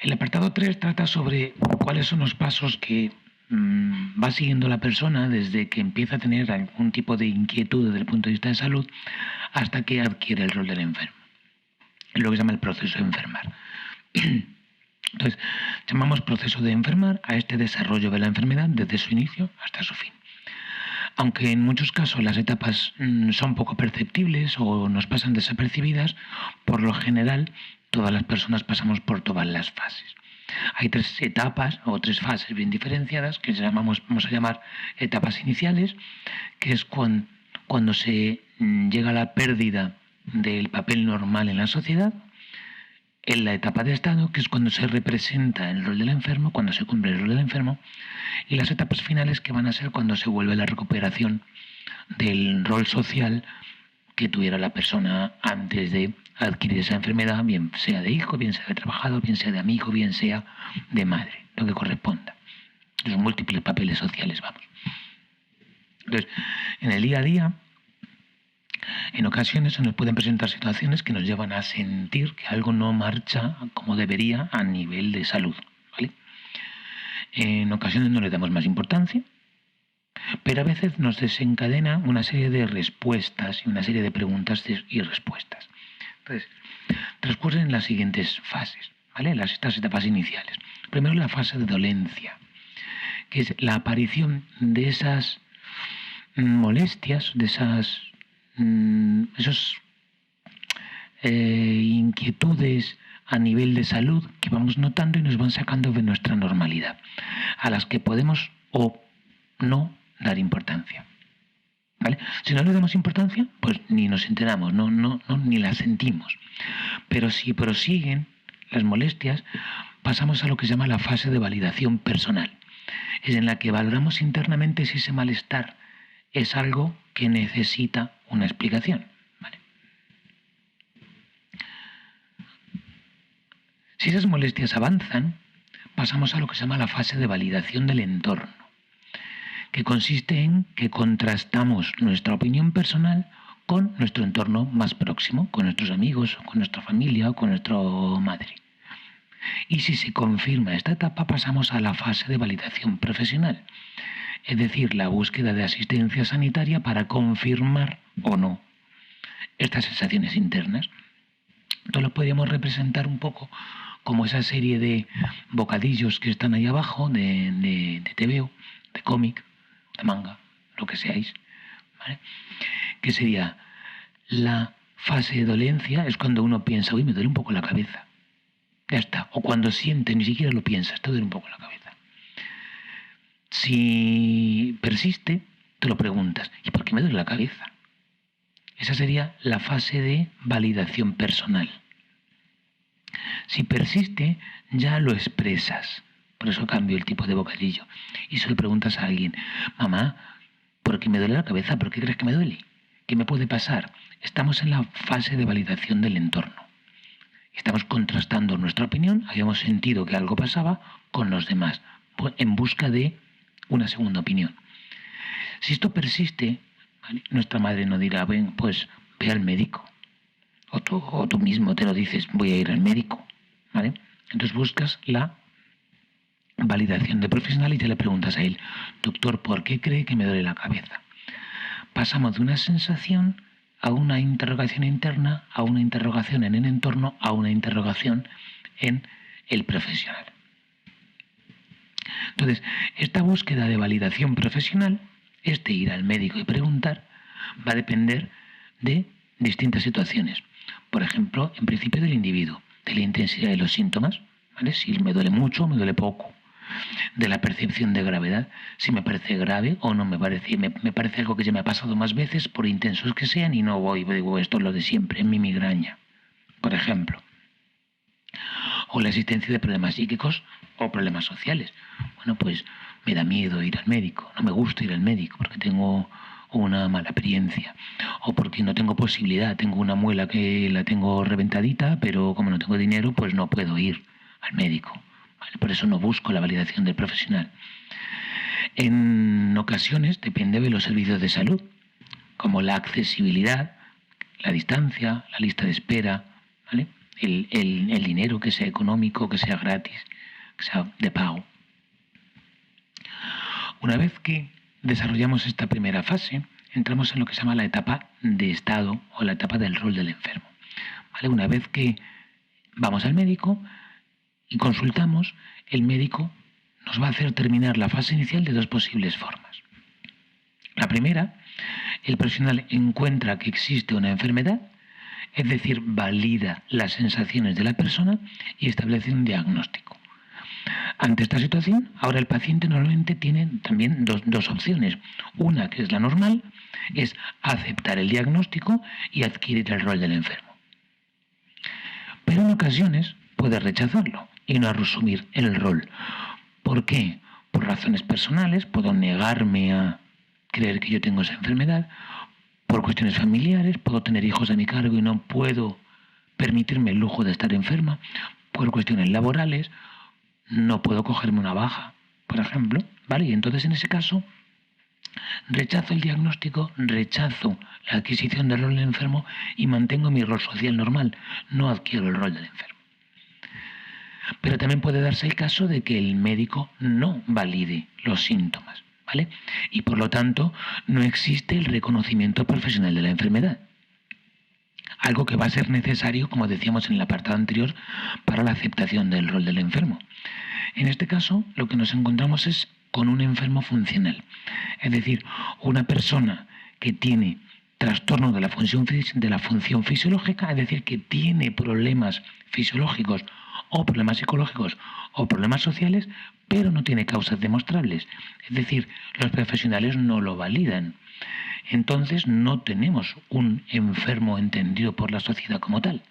El apartado 3 trata sobre cuáles son los pasos que va siguiendo la persona desde que empieza a tener algún tipo de inquietud desde el punto de vista de salud hasta que adquiere el rol del enfermo. Es lo que se llama el proceso de enfermar. Entonces, llamamos proceso de enfermar a este desarrollo de la enfermedad desde su inicio hasta su fin. Aunque en muchos casos las etapas son poco perceptibles o nos pasan desapercibidas, por lo general todas las personas pasamos por todas las fases. Hay 3 etapas o 3 fases bien diferenciadas que vamos a llamar etapas iniciales, que es cuando se llega a la pérdida del papel normal en la sociedad. En la etapa de estado, que es cuando se representa el rol del enfermo, cuando se cumple el rol del enfermo, y las etapas finales, que van a ser cuando se vuelve la recuperación del rol social que tuviera la persona antes de adquirir esa enfermedad, bien sea de hijo, bien sea de trabajador, bien sea de amigo, bien sea de madre, lo que corresponda. Los múltiples papeles sociales, vamos. Entonces, en el día a día, en ocasiones se nos pueden presentar situaciones que nos llevan a sentir que algo no marcha como debería a nivel de salud, ¿vale? En ocasiones no le damos más importancia, pero a veces nos desencadena una serie de respuestas y una serie de preguntas y respuestas. Entonces, transcurren las siguientes fases, ¿vale? Estas etapas iniciales. Primero, la fase de dolencia, que es la aparición de esas molestias, de esos inquietudes a nivel de salud que vamos notando y nos van sacando de nuestra normalidad, a las que podemos o no dar importancia, ¿vale? Si no le damos importancia, pues ni nos enteramos, ni la sentimos. Pero si prosiguen las molestias, pasamos a lo que se llama la fase de validación personal. Es en la que valoramos internamente si ese malestar es algo que necesita una explicación, ¿vale? Si esas molestias avanzan, pasamos a lo que se llama la fase de validación del entorno, que consiste en que contrastamos nuestra opinión personal con nuestro entorno más próximo, con nuestros amigos, con nuestra familia o con nuestra madre. Y si se confirma esta etapa, pasamos a la fase de validación profesional, es decir, la búsqueda de asistencia sanitaria para confirmar o no estas sensaciones internas. Esto lo podríamos representar un poco como esa serie de bocadillos que están ahí abajo, de TVO, de cómic, de manga, lo que seáis, ¿vale? Que sería la fase de dolencia, es cuando uno piensa, uy, me duele un poco la cabeza. Ya está. O cuando siente, ni siquiera lo piensas, te duele un poco la cabeza. Si persiste, te lo preguntas, ¿y por qué me duele la cabeza? Esa sería la fase de validación personal. Si persiste, ya lo expresas. Por eso cambio el tipo de bocadillo. Y se lo preguntas a alguien, mamá, ¿por qué me duele la cabeza? ¿Por qué crees que me duele? ¿Qué me puede pasar? Estamos en la fase de validación del entorno. Estamos contrastando nuestra opinión, habíamos sentido que algo pasaba, con los demás, en busca de una segunda opinión. Si esto persiste, ¿vale? Nuestra madre no dirá, ven, pues ve al médico. O tú mismo te lo dices, voy a ir al médico, ¿vale? Entonces buscas la validación de profesional y te le preguntas a él, doctor, ¿por qué cree que me duele la cabeza? Pasamos de una sensación a una interrogación interna, a una interrogación en el entorno, a una interrogación en el profesional. Entonces, esta búsqueda de validación profesional, ir al médico y preguntar, va a depender de distintas situaciones. Por ejemplo, en principio del individuo, de la intensidad de los síntomas, ¿vale? Si me duele mucho o me duele poco. De la percepción de gravedad, si me parece grave o no me parece, me parece algo que ya me ha pasado más veces, por intensos que sean, y no digo, esto es lo de siempre, en mi migraña, por ejemplo. O la existencia de problemas psíquicos o problemas sociales. Bueno, pues me da miedo ir al médico, no me gusta ir al médico porque tengo una mala experiencia, o porque no tengo posibilidad, tengo una muela que la tengo reventadita, pero como no tengo dinero, pues no puedo ir al médico. ¿Vale? Por eso no busco la validación del profesional. En ocasiones depende de los servicios de salud, como la accesibilidad, la distancia, la lista de espera, ¿vale? el dinero, que sea económico, que sea gratis, que sea de pago. Una vez que desarrollamos esta primera fase, entramos en lo que se llama la etapa de estado o la etapa del rol del enfermo. ¿Vale? Una vez que vamos al médico y consultamos, el médico nos va a hacer terminar la fase inicial de dos posibles formas. La primera, el profesional encuentra que existe una enfermedad, es decir, valida las sensaciones de la persona y establece un diagnóstico. Ante esta situación, ahora el paciente normalmente tiene también dos opciones. Una, que es la normal, es aceptar el diagnóstico y adquirir el rol del enfermo. Pero en ocasiones puede rechazarlo y no asumir el rol. ¿Por qué? Por razones personales, puedo negarme a creer que yo tengo esa enfermedad. Por cuestiones familiares, puedo tener hijos a mi cargo y no puedo permitirme el lujo de estar enferma. Por cuestiones laborales, no puedo cogerme una baja, por ejemplo, ¿vale? Y entonces en ese caso rechazo el diagnóstico, rechazo la adquisición del rol del enfermo y mantengo mi rol social normal, no adquiero el rol del enfermo. Pero también puede darse el caso de que el médico no valide los síntomas, ¿vale? Y por lo tanto no existe el reconocimiento profesional de la enfermedad. Algo que va a ser necesario, como decíamos en el apartado anterior, para la aceptación del rol del enfermo. En este caso, lo que nos encontramos es con un enfermo funcional, es decir, una persona que tiene trastorno de la función fisiológica, es decir, que tiene problemas fisiológicos o problemas psicológicos o problemas sociales, pero no tiene causas demostrables. Es decir, los profesionales no lo validan. Entonces no tenemos un enfermo entendido por la sociedad como tal.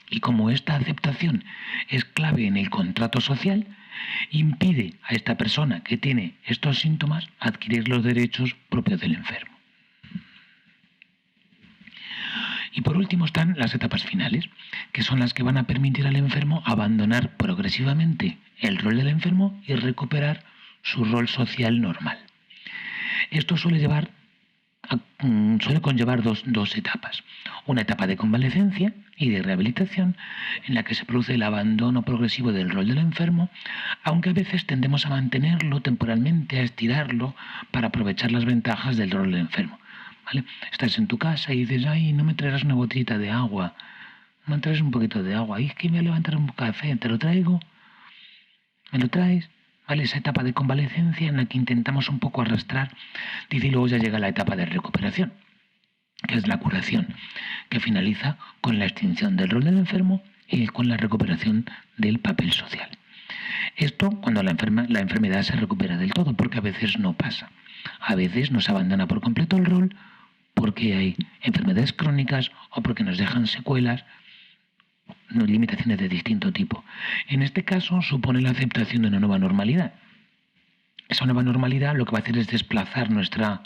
Y como esta aceptación es clave en el contrato social, impide a esta persona que tiene estos síntomas adquirir los derechos propios del enfermo. Y por último están las etapas finales, que son las que van a permitir al enfermo abandonar progresivamente el rol del enfermo y recuperar su rol social normal. Esto suele conllevar dos etapas. Una etapa de convalecencia y de rehabilitación en la que se produce el abandono progresivo del rol del enfermo, aunque a veces tendemos a mantenerlo temporalmente, a estirarlo para aprovechar las ventajas del rol del enfermo. ¿Vale? Estás en tu casa y dices, ay, no me traerás una botellita de agua, no me traes un poquito de agua, y es que me voy a levantar un café, te lo traigo, me lo traes. ¿Vale? Esa etapa de convalecencia en la que intentamos un poco arrastrar, dice, y luego ya llega la etapa de recuperación, que es la curación, que finaliza con la extinción del rol del enfermo y con la recuperación del papel social. Esto cuando la enfermedad se recupera del todo, porque a veces no pasa. A veces nos abandona por completo el rol porque hay enfermedades crónicas o porque nos dejan secuelas, limitaciones de distinto tipo. En este caso supone la aceptación de una nueva normalidad. Esa nueva normalidad lo que va a hacer es desplazar nuestra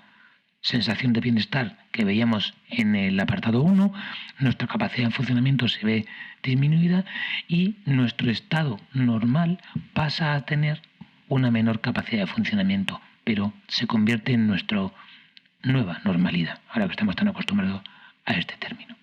sensación de bienestar que veíamos en el apartado 1, nuestra capacidad de funcionamiento se ve disminuida y nuestro estado normal pasa a tener una menor capacidad de funcionamiento, pero se convierte en nuestra nueva normalidad, ahora que estamos tan acostumbrados a este término.